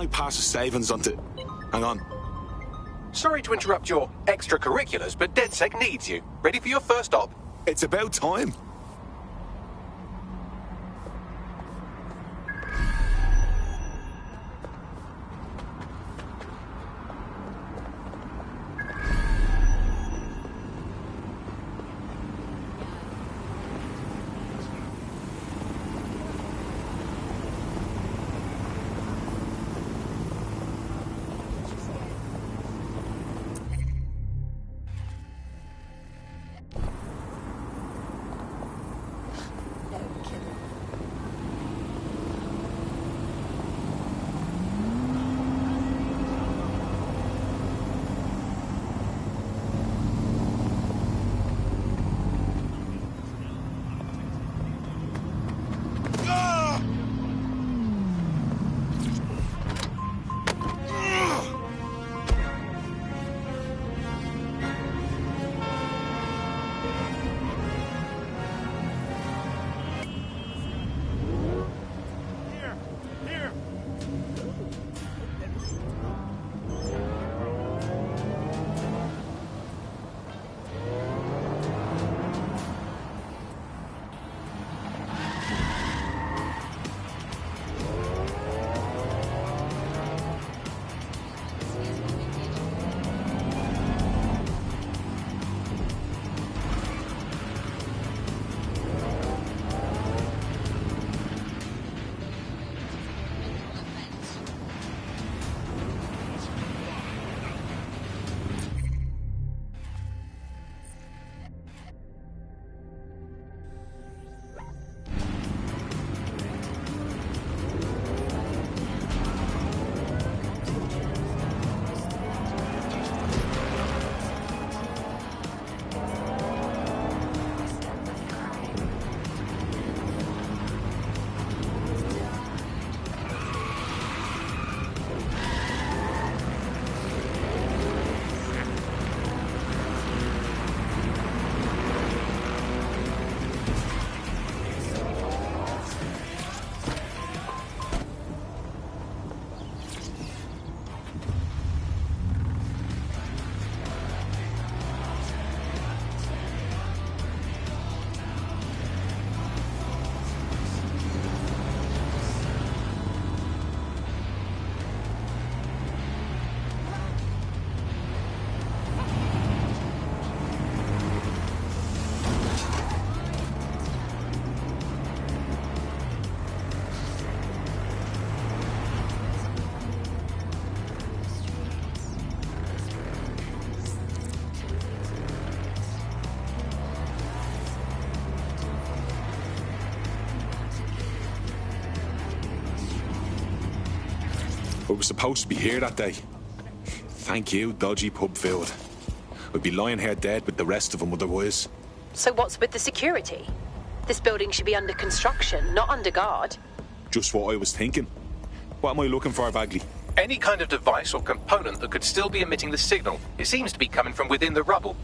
I pass the savings on to... Hang on. Sorry to interrupt your extracurriculars, but DedSec needs you. Ready for your first stop? It's about time. We were supposed to be here that day. Thank you, dodgy pub food. We'd be lying here dead with the rest of them otherwise. So what's with the security? This building should be under construction, not under guard. Just what I was thinking. What am I looking for, Bagley? Any kind of device or component that could still be emitting the signal. It seems to be coming from within the rubble.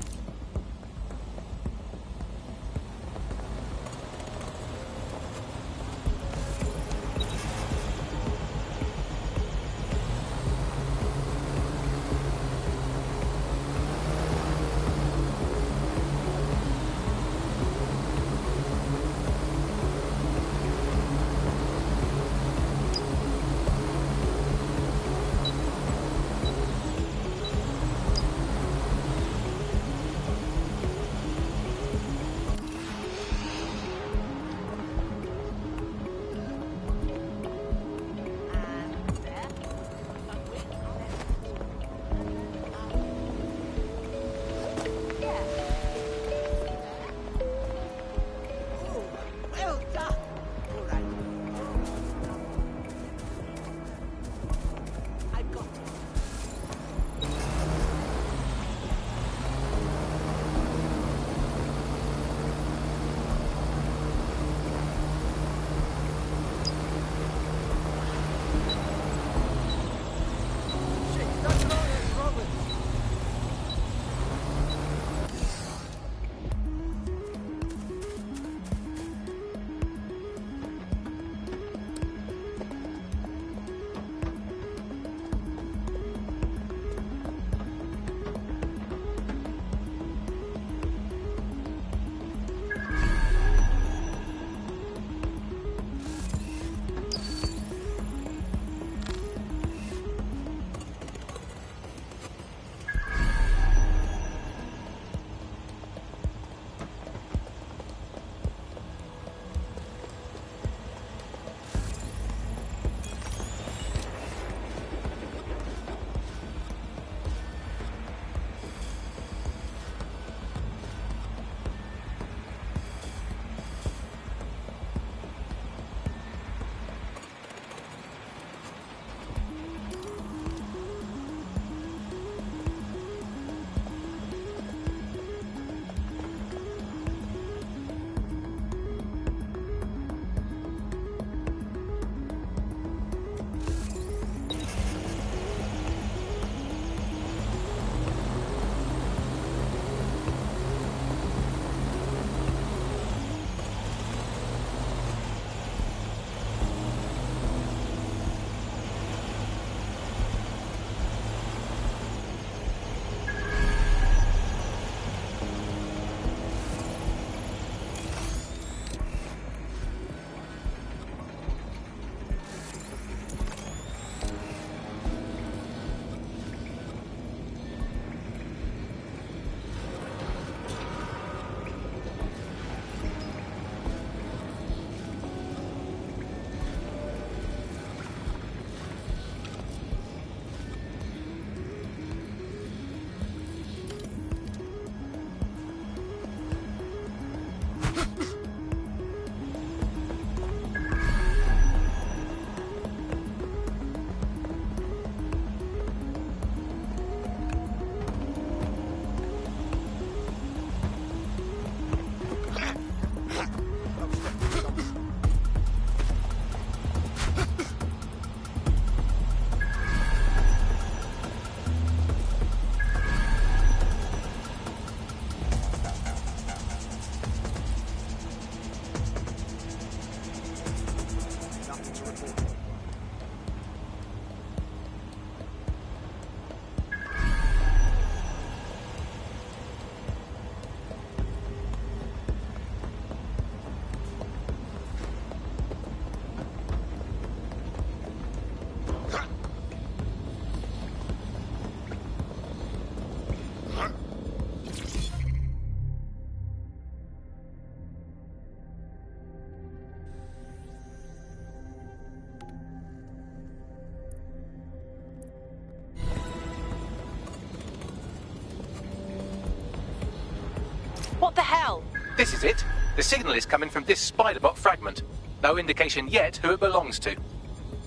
This is it. The signal is coming from this Spiderbot fragment. No indication yet who it belongs to.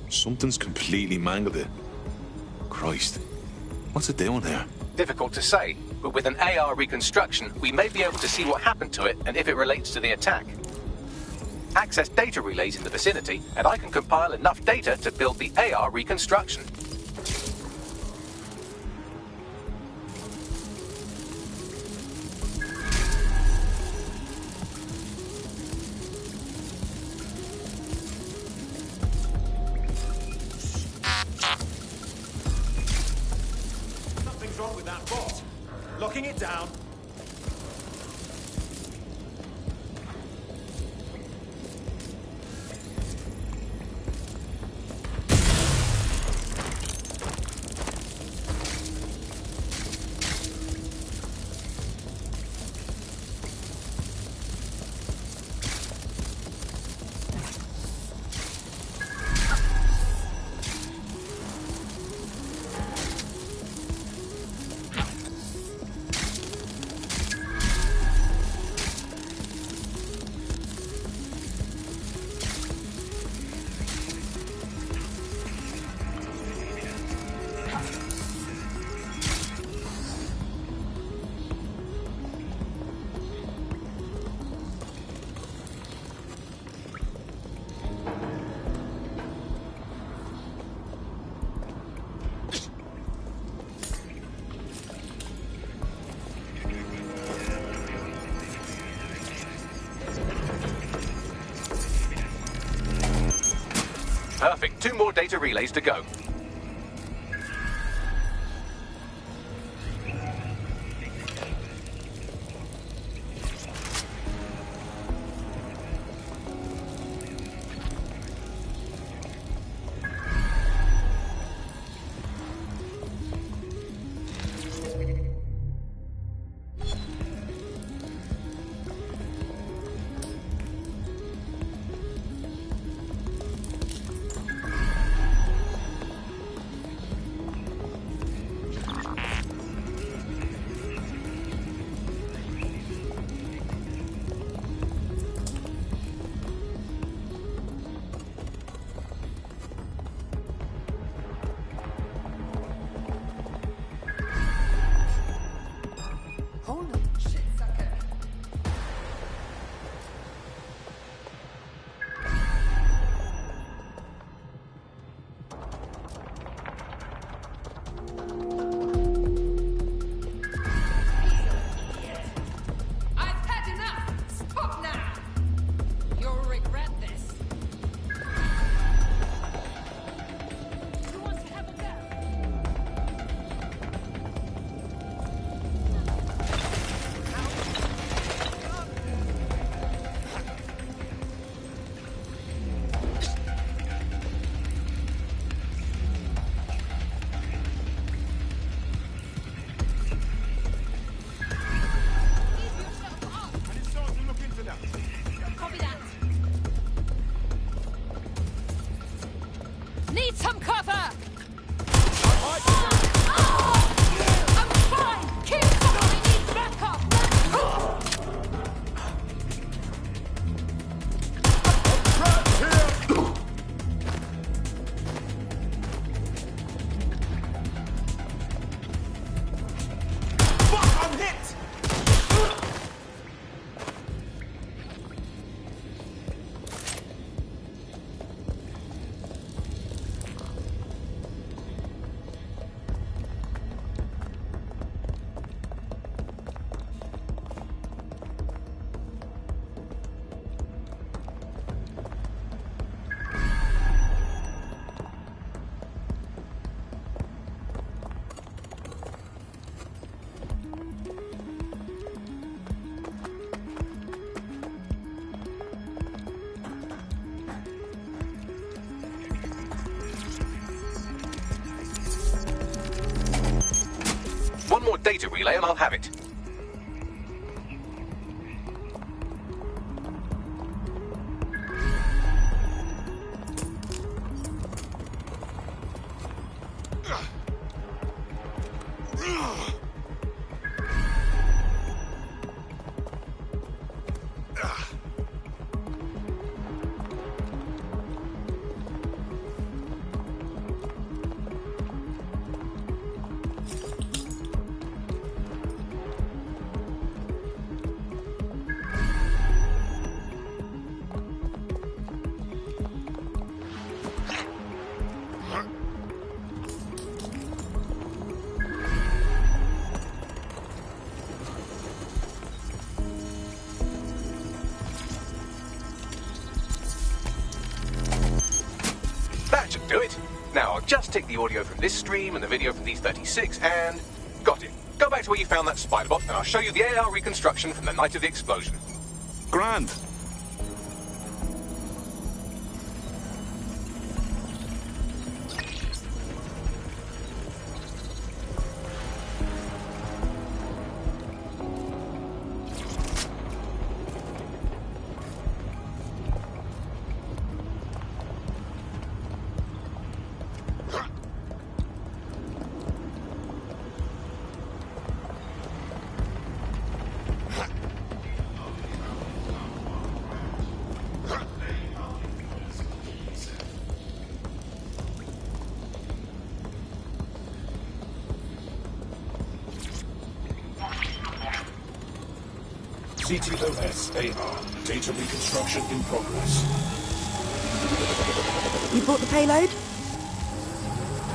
Something's completely mangled it. Christ. What's it doing there? Difficult to say, but with an AR reconstruction, we may be able to see what happened to it and if it relates to the attack. Access data relays in the vicinity, and I can compile enough data to build the AR reconstruction. Something's wrong with that bot. Locking it down. Perfect. 2 more data relays to go. Need some cover! I'm fine! Keep going! I need backup! Fuck, I'm hit! One more data relay and I'll have it. do it. Now, I'll just take the audio from this stream and the video from these 36 and... Got it. Go back to where you found that spider bot and I'll show you the AR reconstruction from the night of the explosion. Grand. CTOS AR. Data reconstruction in progress. You brought the payload?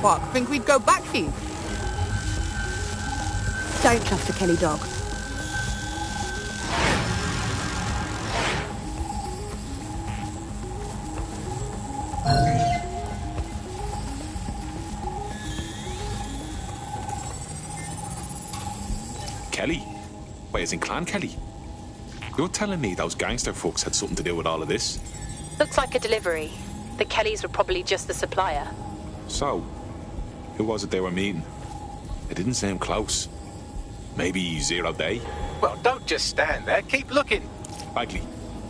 What, think we'd go back for you? Don't trust a Kelly dog. Kelly? Wait, as in Clan Kelly? You're telling me those gangster folks had something to do with all of this? Looks like a delivery. The Kellys were probably just the supplier. So, who was it they were meeting? It didn't seem close. Maybe Zero Day? Well, don't just stand there. Keep looking. Bagley,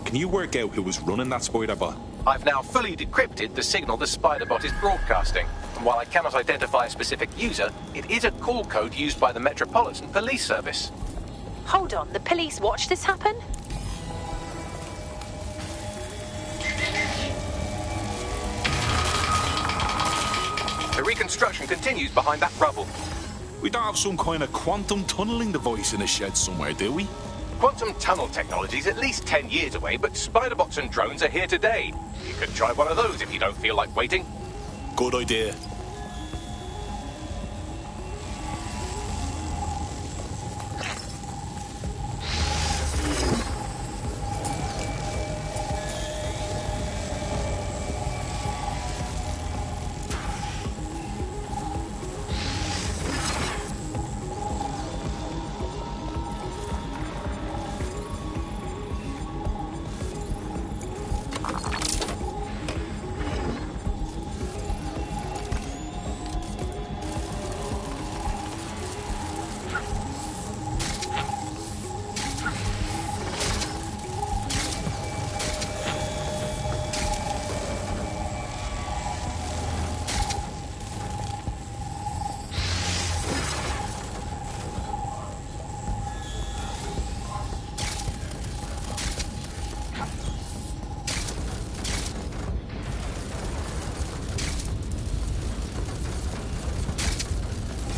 can you work out who was running that spider bot? I've now fully decrypted the signal the spider bot is broadcasting. And while I cannot identify a specific user, it is a call code used by the Metropolitan Police Service. Hold on, the police watched this happen? The reconstruction continues behind that rubble. We don't have some kind of quantum tunneling device in a shed somewhere, do we? Quantum tunnel technology is at least 10 years away, but spider bots and drones are here today. You could try one of those if you don't feel like waiting. Good idea.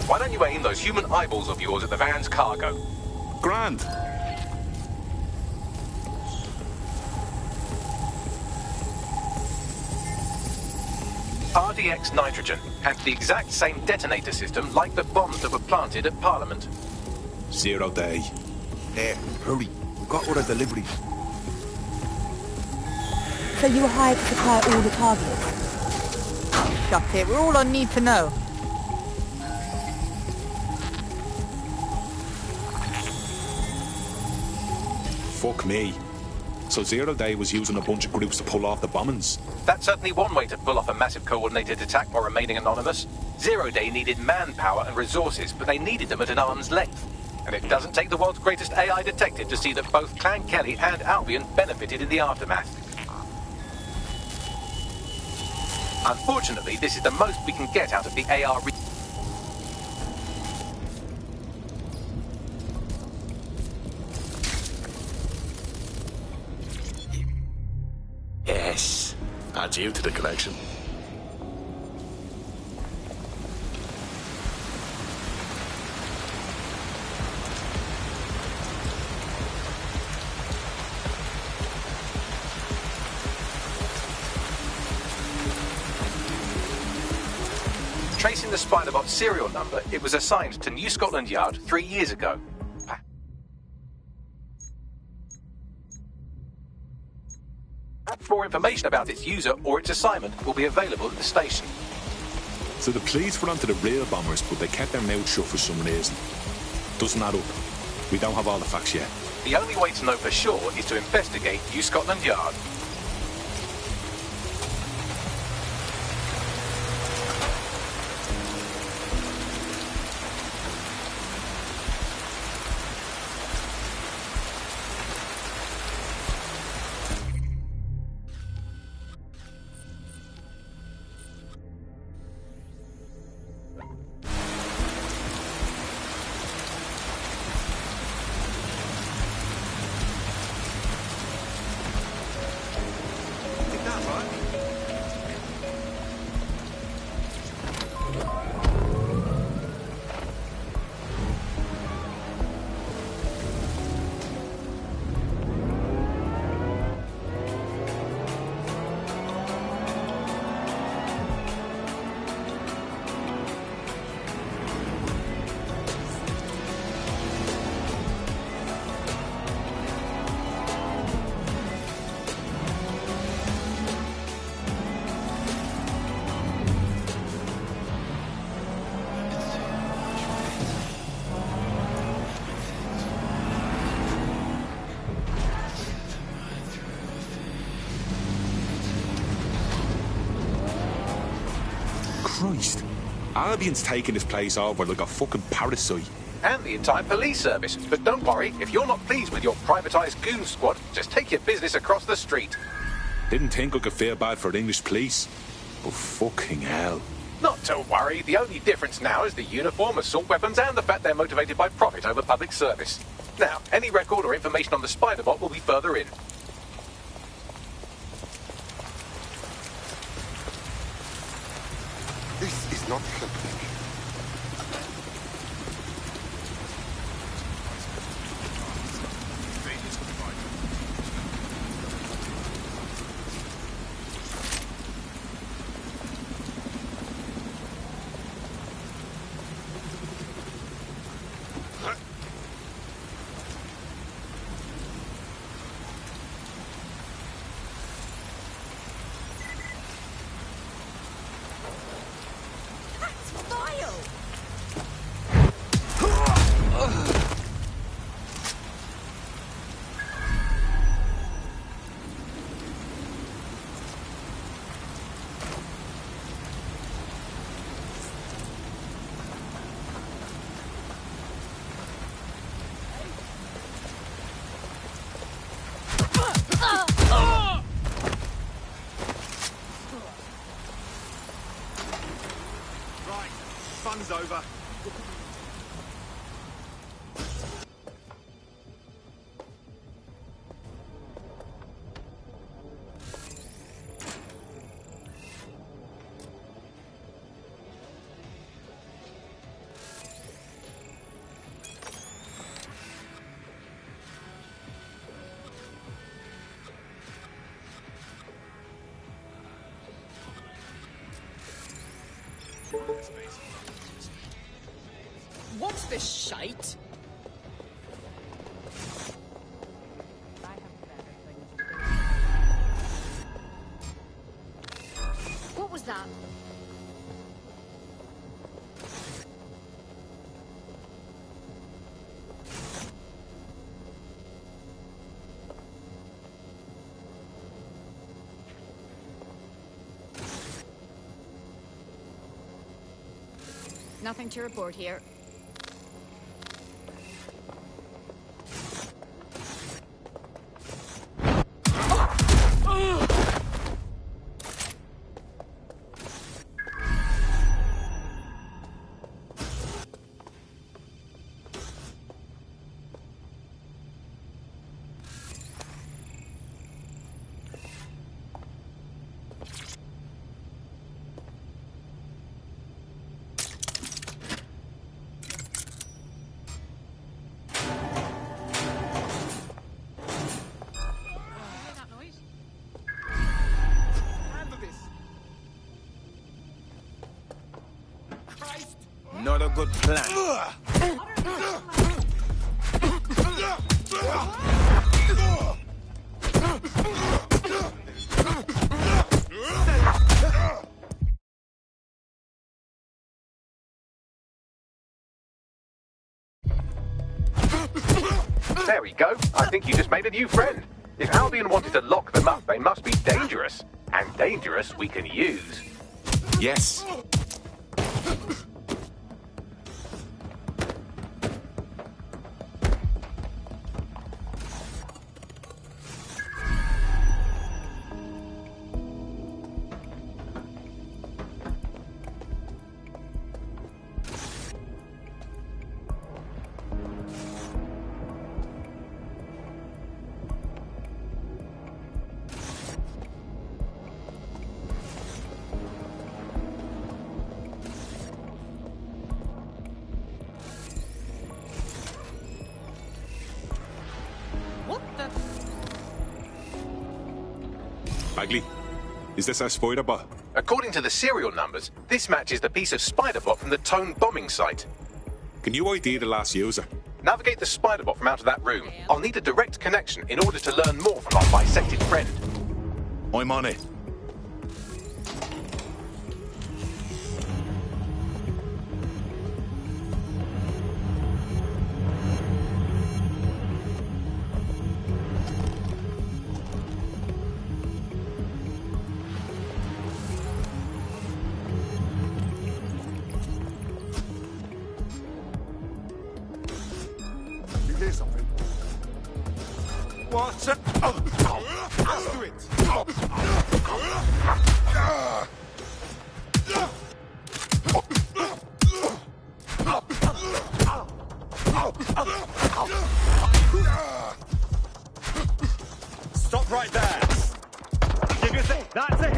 Why don't you aim those human eyeballs of yours at the van's cargo? Grand. RDX nitrogen has the exact same detonator system like the bombs that were planted at Parliament. 0 Day. There, hurry. We've got other deliveries. So you were hired to supply all the targets? Shut it, we're all on need to know. Fuck me. So 0 Day was using a bunch of groups to pull off the bombings. That's certainly one way to pull off a massive coordinated attack while remaining anonymous. 0 Day needed manpower and resources, but they needed them at an arm's length. And it doesn't take the world's greatest AI detective to see that both Clan Kelly and Albion benefited in the aftermath. Unfortunately, this is the most we can get out of the AR. Yes. Add you to the collection. Tracing the Spiderbot serial number, it was assigned to New Scotland Yard 3 years ago. More information about its user or its assignment will be available at the station. So the police were onto the real bombers, but they kept their mouth shut for some reason. Doesn't add up. We don't have all the facts yet. The only way to know for sure is to investigate New Scotland Yard. Christ. Albion's taking this place over like a fucking parasite. And the entire police service. But don't worry, if you're not pleased with your privatised goon squad, just take your business across the street. Didn't think I could feel bad for the English police. But fucking hell. Not to worry, the only difference now is the uniform, assault weapons, and the fact they're motivated by profit over public service. Now, any record or information on the Spider-Bot will be further in. This is not happening. Fun's over. What's this shite? What was that? Nothing to report here. Not a good plan. There we go. I think you just made a new friend. If Albion wanted to lock them up, they must be dangerous. And dangerous we can use. Yes. Bagley, is this our spider bot? According to the serial numbers, this matches the piece of Spiderbot from the Tone bombing site. Can you ID the last user? Navigate the Spiderbot from out of that room. I'll need a direct connection in order to learn more from our bisected friend. I'm on it. You hear something? What? Let's do it. Stop right there. Give you a thing. That's it.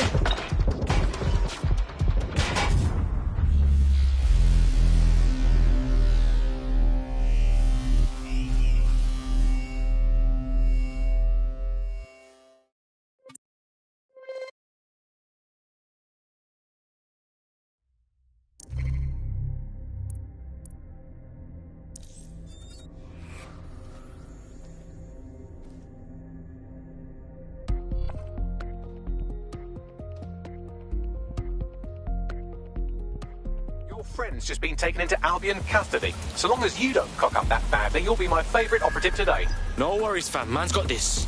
Your friend's just been taken into Albion custody. So long as you don't cock up that badly, you'll be my favourite operative today. No worries, fam. Man's got this.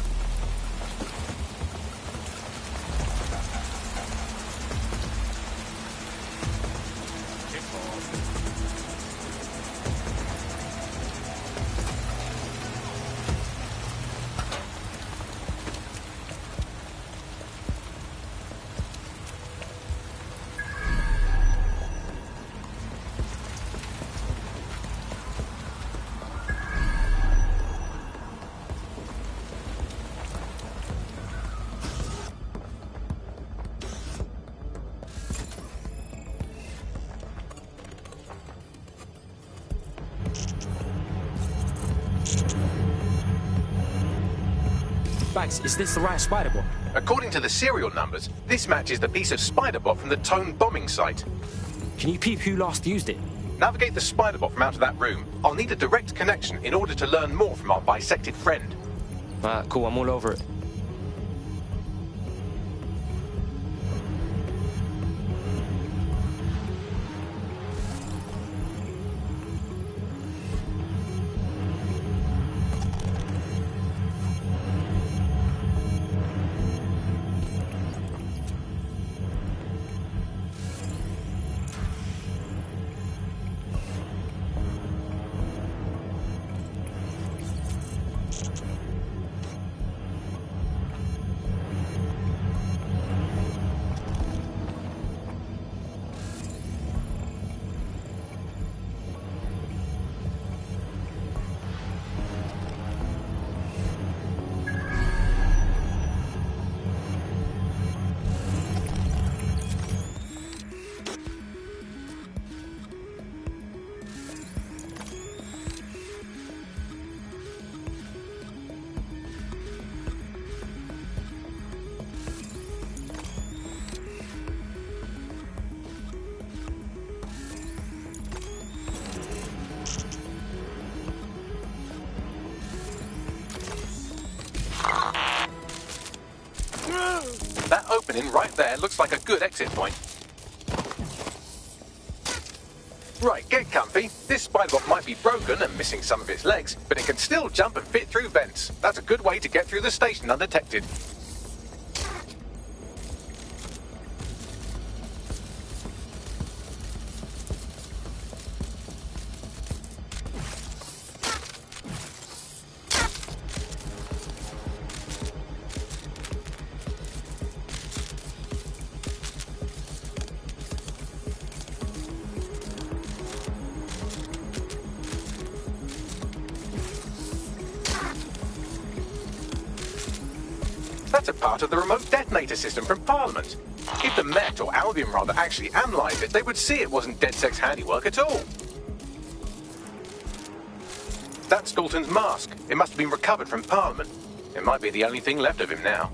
Bags, is this the right Spiderbot? According to the serial numbers, this matches the piece of Spiderbot from the Tone bombing site. Can you peep who last used it? Navigate the Spiderbot from out of that room. I'll need a direct connection in order to learn more from our bisected friend. Alright, cool. I'm all over it. That opening right there looks like a good exit point. Right, get comfy. This spider-bot might be broken and missing some of its legs, but it can still jump and fit through vents. That's a good way to get through the station undetected. That's a part of the remote detonator system from Parliament. If the Met, or Albion rather, actually analysed it, they would see it wasn't DedSec's handiwork at all. That's Dalton's mask. It must have been recovered from Parliament. It might be the only thing left of him now.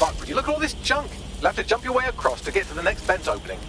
fuck, would you look at all this junk? You'll have to jump your way across to get to the next vent opening.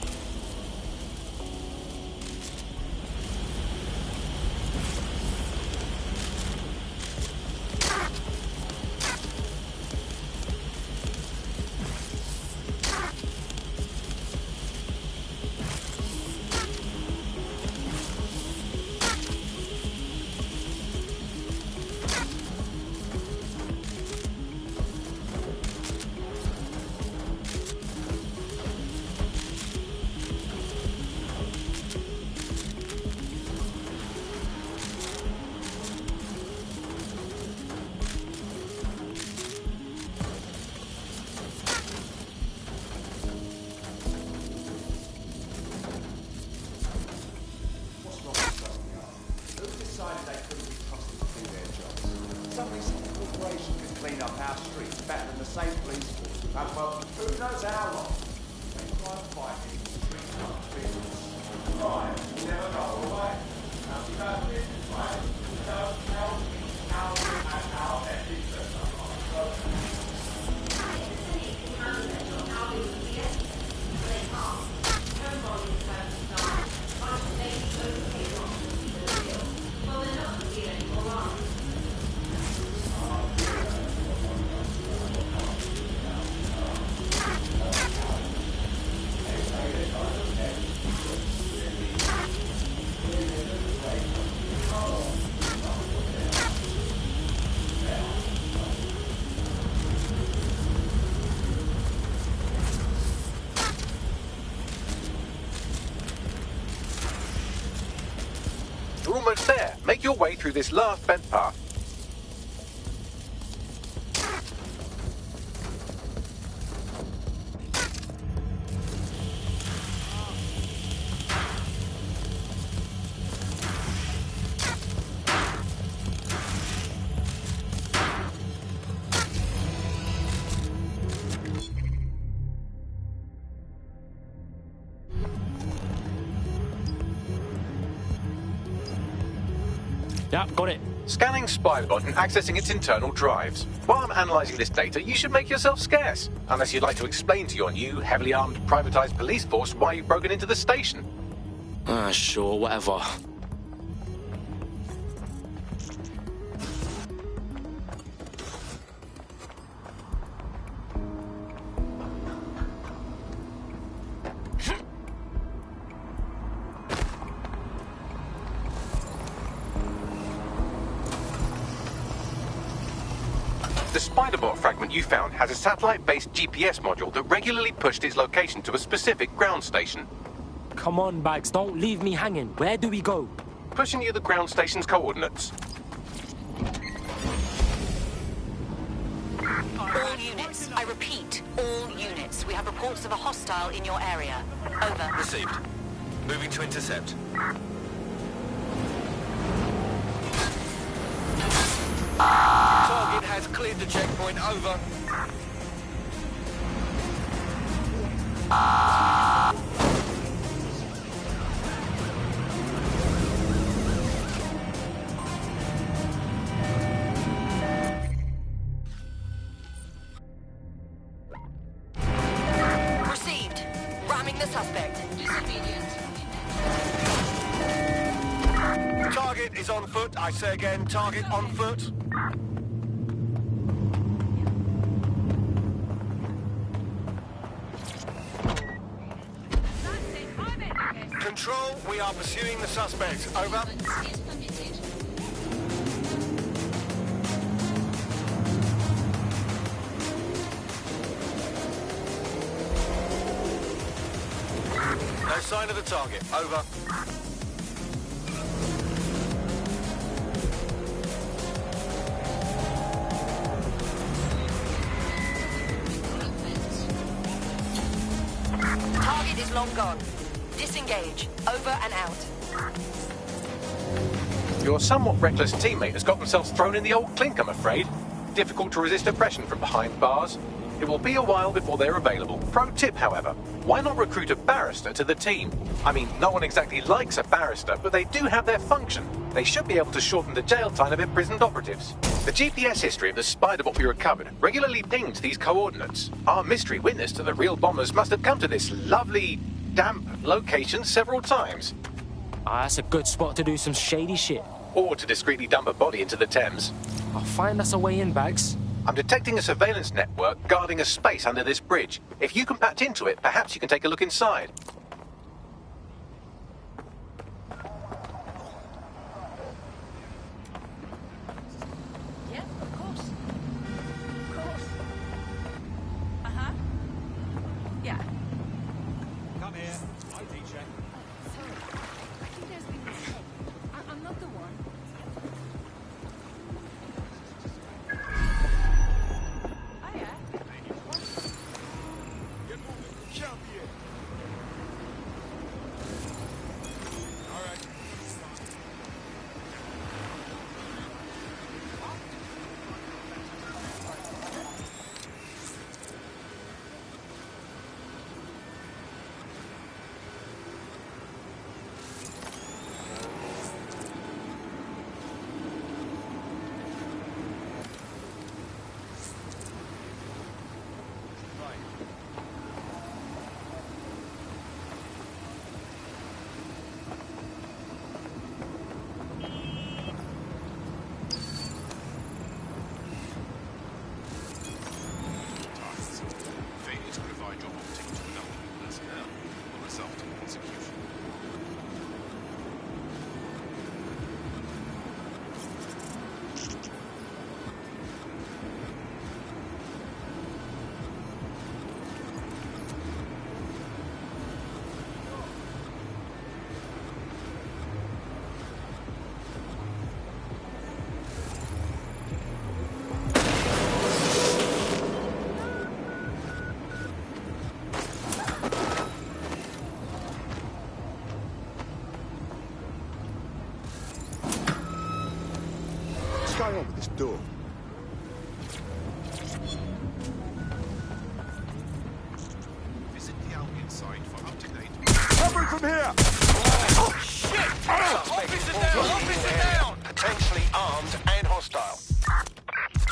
You're almost there. Make your way through this last vent path. Yeah, got it. Scanning Spiderbot and accessing its internal drives. While I'm analysing this data, you should make yourself scarce. Unless you'd like to explain to your new, heavily armed, privatised police force why you've broken into the station. Sure, whatever. The Spiderbot fragment you found has a satellite-based GPS module that regularly pushed its location to a specific ground station. Come on, Bags, don't leave me hanging. Where do we go? Pushing you the ground station's coordinates. All units. I repeat, all units. We have reports of a hostile in your area. Over. Received. Moving to intercept. Target has cleared the checkpoint. Over. Received. Ramming the suspect. Target is on foot. I say again, target on foot. Control, we are pursuing the suspect. Over. No sign of the target. Over. Target is long gone. Disengage. Over and out. Your somewhat reckless teammate has got themselves thrown in the old clink, I'm afraid. Difficult to resist oppression from behind bars. It will be a while before they're available. Pro tip, however, why not recruit a barrister to the team? I mean, no one exactly likes a barrister, but they do have their function. They should be able to shorten the jail time of imprisoned operatives. The GPS history of the spider bot we recovered regularly pings these coordinates. Our mystery witness to the real bombers must have come to this lovely, damp location several times. Ah, that's a good spot to do some shady shit. Or to discreetly dump a body into the Thames. I'll find us a way in, Bags. I'm detecting a surveillance network guarding a space under this bridge. If you can patch into it, perhaps you can take a look inside. Yeah, of course. Of course. Uh-huh. Yeah. Come here. I teacher. Sorry. I think there's been a mistake. I'm not the one. Oh, yeah? Get moving. Champion. All right. Failure to provide job optic to non-human personnel will result in execution. What's going on with this door? Visit the Albion site for up-to-date. Cover from here! Oh, shit! Officer down! Officer down! Potentially armed and hostile.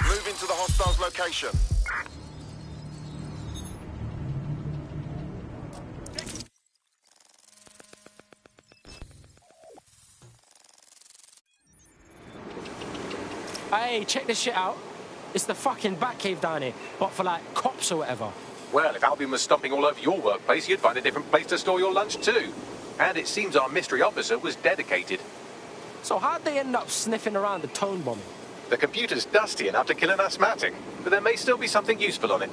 Move into the hostile's location. Hey, check this shit out. It's the fucking Batcave down here, but for like cops or whatever. Well, if Albion was stomping all over your workplace, you'd find a different place to store your lunch too. And it seems our mystery officer was dedicated. So how'd they end up sniffing around the tone bombing? The computer's dusty enough to kill an asthmatic, but there may still be something useful on it.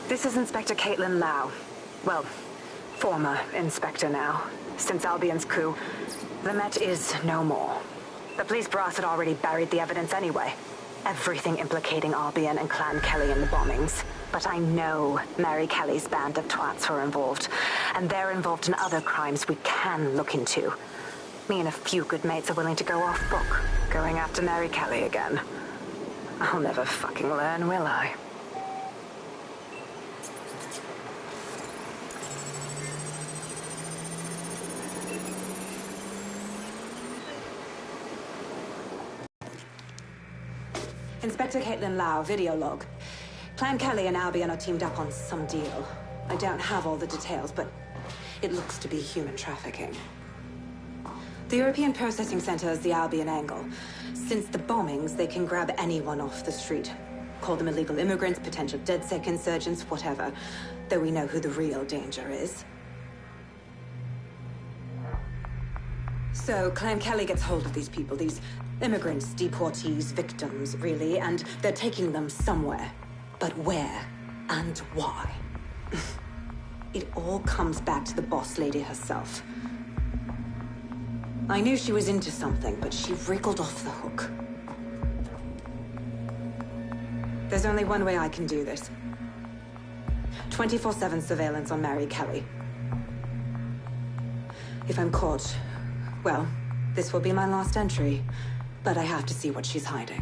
This is Inspector Caitlin Lau. Well, former Inspector now. Since Albion's coup, the Met is no more. The police brass had already buried the evidence anyway. Everything implicating Albion and Clan Kelly in the bombings. But I know Mary Kelly's band of twats were involved. And they're involved in other crimes we can look into. Me and a few good mates are willing to go off book, going after Mary Kelly again. I'll never fucking learn, will I? Inspector Caitlin Lau, video log. Clan Kelly and Albion are teamed up on some deal. I don't have all the details, but it looks to be human trafficking. The European Processing Center is the Albion angle. Since the bombings, they can grab anyone off the street. Call them illegal immigrants, potential DedSec insurgents, whatever. Though we know who the real danger is. So, Clan Kelly gets hold of these people, these immigrants, deportees, victims, really, and they're taking them somewhere. But where and why? It all comes back to the boss lady herself. I knew she was into something, but she wriggled off the hook. There's only one way I can do this. 24/7 surveillance on Mary Kelly. If I'm caught, well, this will be my last entry. But I have to see what she's hiding.